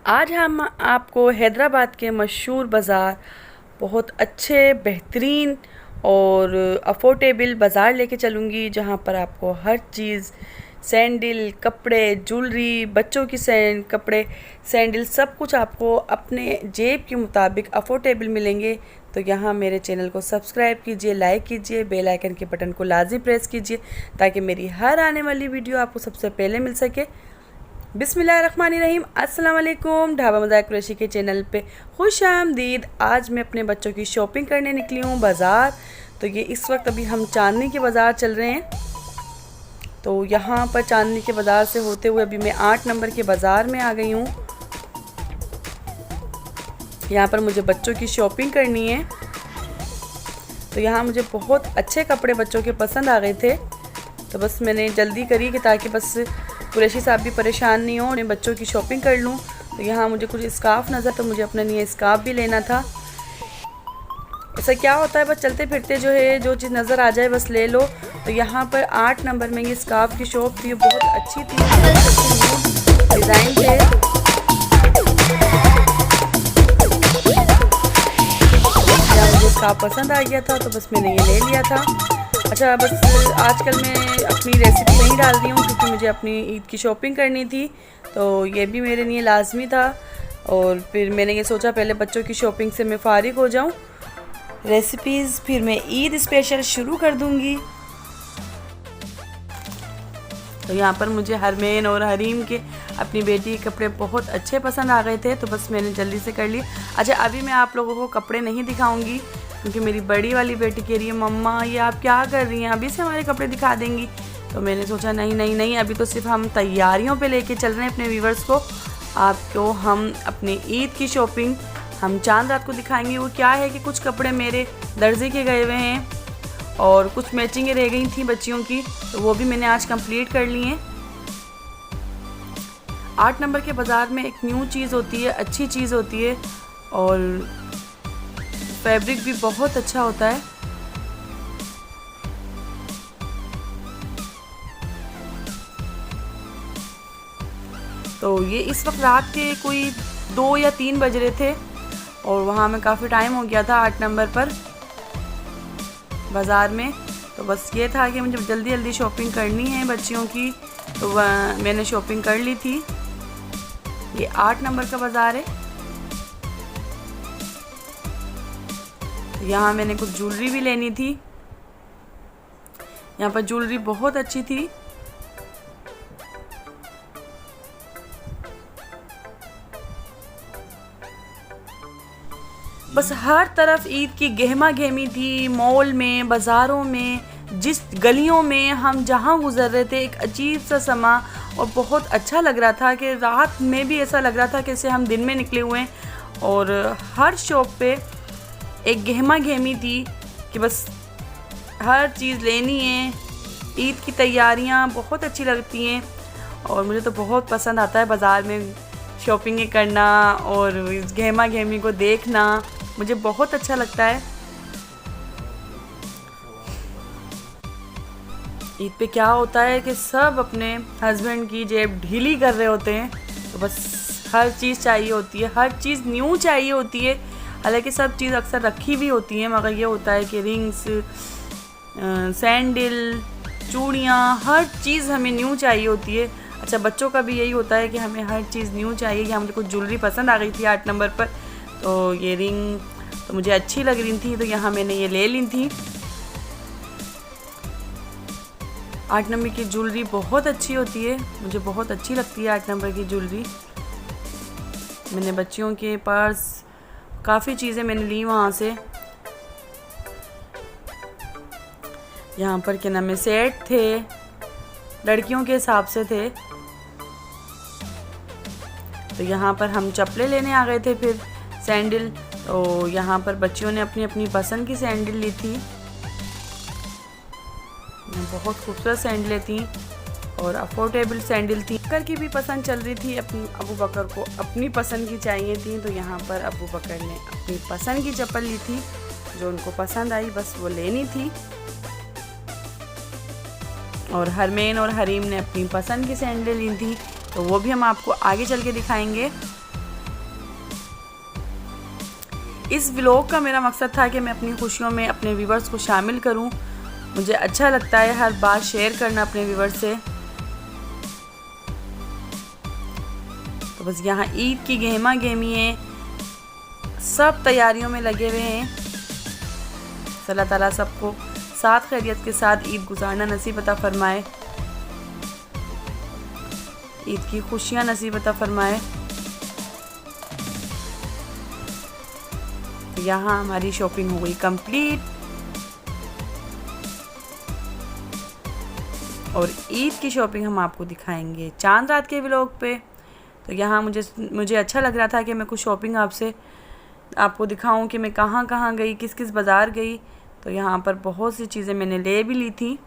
आज हम आपको हैदराबाद के मशहूर बाज़ार, बहुत अच्छे बेहतरीन और अफोर्डेबल बाज़ार लेके चलूँगी, जहाँ पर आपको हर चीज़ सैंडल, कपड़े, ज्वेलरी, बच्चों की कपड़े, सैंडल सब कुछ आपको अपने जेब के मुताबिक अफोर्डेबल मिलेंगे। तो यहाँ मेरे चैनल को सब्सक्राइब कीजिए, लाइक कीजिए, बेल आइकन के बटन को लाज़मी प्रेस कीजिए ताकि मेरी हर आने वाली वीडियो आपको सबसे पहले मिल सके। बिस्मिल्लाहिर्रहमानिर्रहीम, अस्सलाम वालेकुम। ढाबा मज़ाक कुरैशी के चैनल पे खुश आमदीद। आज मैं अपने बच्चों की शॉपिंग करने निकली हूँ बाज़ार। तो ये इस वक्त अभी हम चांदनी के बाज़ार चल रहे हैं। तो यहाँ पर चांदनी के बाज़ार से होते हुए अभी मैं 8 नंबर के बाज़ार में आ गई हूँ। यहाँ पर मुझे बच्चों की शॉपिंग करनी है। तो यहाँ मुझे बहुत अच्छे कपड़े बच्चों के पसंद आ गए थे, तो बस मैंने जल्दी करी कि ताकि बस कुरैशी साहब भी परेशान नहीं हो, मैं बच्चों की शॉपिंग कर लूँ। तो यहाँ मुझे कुछ स्कार्फ़ नज़र, तो मुझे अपने लिए स्कार्फ़ भी लेना था। ऐसा क्या होता है, बस चलते फिरते जो है जो चीज़ नज़र आ जाए बस ले लो। तो यहाँ पर 8 नंबर में ये स्कार्फ़ की शॉप थी, बहुत अच्छी थी, डिज़ाइन थे। मुझे स्कार्फ़ पसंद आ गया था, तो बस मैंने ये ले लिया था। अच्छा, बस आजकल मैं अपनी रेसिपी नहीं डाल रही हूँ क्योंकि मुझे अपनी ईद की शॉपिंग करनी थी, तो ये भी मेरे लिए लाजमी था। और फिर मैंने ये सोचा पहले बच्चों की शॉपिंग से मैं फ़ारिग हो जाऊँ, रेसिपीज़ फिर मैं ईद स्पेशल शुरू कर दूँगी। तो यहाँ पर मुझे हरमैन और हरीम के अपनी बेटी के कपड़े बहुत अच्छे पसंद आ गए थे, तो बस मैंने जल्दी से कर ली। अच्छा, अभी मैं आप लोगों को कपड़े नहीं दिखाऊंगी क्योंकि मेरी बड़ी वाली बेटी कह रही है, मम्मा ये आप क्या कर रही हैं, अभी से हमारे कपड़े दिखा देंगी। तो मैंने सोचा नहीं नहीं नहीं, अभी तो सिर्फ हम तैयारियों पे लेके चल रहे हैं अपने व्यूवर्स को। आपको हम अपनी ईद की शॉपिंग हम चांद रात को दिखाएंगे। वो क्या है कि कुछ कपड़े मेरे दर्जी के गए हुए हैं और कुछ मैचिंगें रह गई थी बच्चियों की, तो वो भी मैंने आज कंप्लीट कर ली हैं। 8 नंबर के बाज़ार में एक न्यू चीज़ होती है, अच्छी चीज़ होती है और फैब्रिक भी बहुत अच्छा होता है। तो ये इस वक्त रात के कोई 2 या 3 बज रहे थे और वहाँ में काफ़ी टाइम हो गया था 8 नंबर पर बाज़ार में। तो बस ये था कि मुझे जल्दी जल्दी शॉपिंग करनी है बच्चियों की, तो मैंने शॉपिंग कर ली थी। ये 8 नंबर का बाज़ार है। तो यहाँ मैंने कुछ ज्वेलरी भी लेनी थी। यहाँ पर ज्वेलरी बहुत अच्छी थी। बस हर तरफ ईद की गहमा गहमी थी, मॉल में, बाज़ारों में, जिस गलियों में हम जहाँ गुज़र रहे थे एक अजीब सा समा और बहुत अच्छा लग रहा था कि रात में भी ऐसा लग रहा था कि जैसे हम दिन में निकले हुए हैं। और हर शॉप पे एक गहमा गहमी थी कि बस हर चीज़ लेनी है। ईद की तैयारियां बहुत अच्छी लगती हैं और मुझे तो बहुत पसंद आता है बाज़ार में शॉपिंग करना और इस गहमा गहमी को देखना, मुझे बहुत अच्छा लगता है। ईद पे क्या होता है कि सब अपने हस्बैंड की जेब ढीली कर रहे होते हैं, तो बस हर चीज़ चाहिए होती है, हर चीज़ न्यू चाहिए होती है। हालांकि सब चीज़ अक्सर रखी भी होती है, मगर ये होता है कि रिंग्स, सैंडल, चूड़ियाँ, हर चीज़ हमें न्यू चाहिए होती है। अच्छा, बच्चों का भी यही होता है कि हमें हर चीज़ न्यू चाहिए। यहाँ मुझे कुछ ज्वेलरी पसंद आ गई थी 8 नंबर पर, तो ये रिंग तो मुझे अच्छी लग रही थी, तो यहाँ मैंने ये ले ली थी। 8 नंबर की ज्वेलरी बहुत अच्छी होती है, मुझे बहुत अच्छी लगती है 8 नंबर की ज्वेलरी। मैंने बच्चियों के पर्स, काफ़ी चीज़ें मैंने ली वहाँ से। यहाँ पर क्या नाम है, सेट थे, लड़कियों के हिसाब से थे। तो यहाँ पर हम चप्पलें लेने आ गए थे, फिर सैंडल। तो यहाँ पर बच्चियों ने अपनी अपनी पसंद की सैंडल ली थी, बहुत खूबसूरत सैंडलें थी और अफोर्डेबल सैंडल थी। बकर की भी पसंद चल रही थी, अपनी अबू बकर को अपनी पसंद की चाहिए थी, तो यहाँ पर अबू बकर ने अपनी पसंद की चप्पल ली थी, जो उनको पसंद आई बस वो लेनी थी। और हरमैन और हरीम ने अपनी पसंद की सैंडल ली थी, तो वो भी हम आपको आगे चल के दिखाएंगे। इस व्लॉग का मेरा मकसद था कि मैं अपनी खुशियों में अपने व्यूवर्स को शामिल करूं। मुझे अच्छा लगता है हर बात शेयर करना अपने व्यूवर्स से। तो बस यहाँ ईद की गहमा गहमी है, सब तैयारियों में लगे हुए हैं। अल्लाह ताला सबको साथ खैरियत के साथ ईद गुजारना नसीब अता फरमाए, ईद की खुशियाँ नसीब अता फरमाए। तो यहाँ हमारी शॉपिंग हो गई कंप्लीट और ईद की शॉपिंग हम आपको दिखाएंगे चांद रात के व्लॉग पे। तो यहाँ मुझे अच्छा लग रहा था कि मैं कुछ शॉपिंग आपको दिखाऊं कि मैं कहाँ कहाँ गई, किस किस बाज़ार गई। तो यहाँ पर बहुत सी चीज़ें मैंने ले भी ली थी।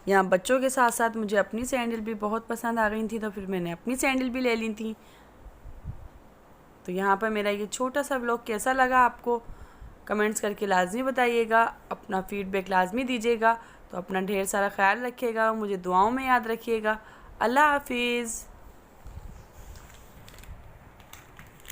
यहाँ बच्चों के साथ साथ मुझे अपनी सैंडल भी बहुत पसंद आ गई थी, तो फिर मैंने अपनी सैंडल भी ले ली थी। तो यहाँ पर मेरा ये छोटा सा व्लॉग कैसा लगा आपको कमेंट्स करके लाजमी बताइएगा, अपना फ़ीडबैक लाजमी दीजिएगा। तो अपना ढेर सारा ख्याल रखिएगा, मुझे दुआओं में याद रखिएगा। अल्लाह हाफिज़।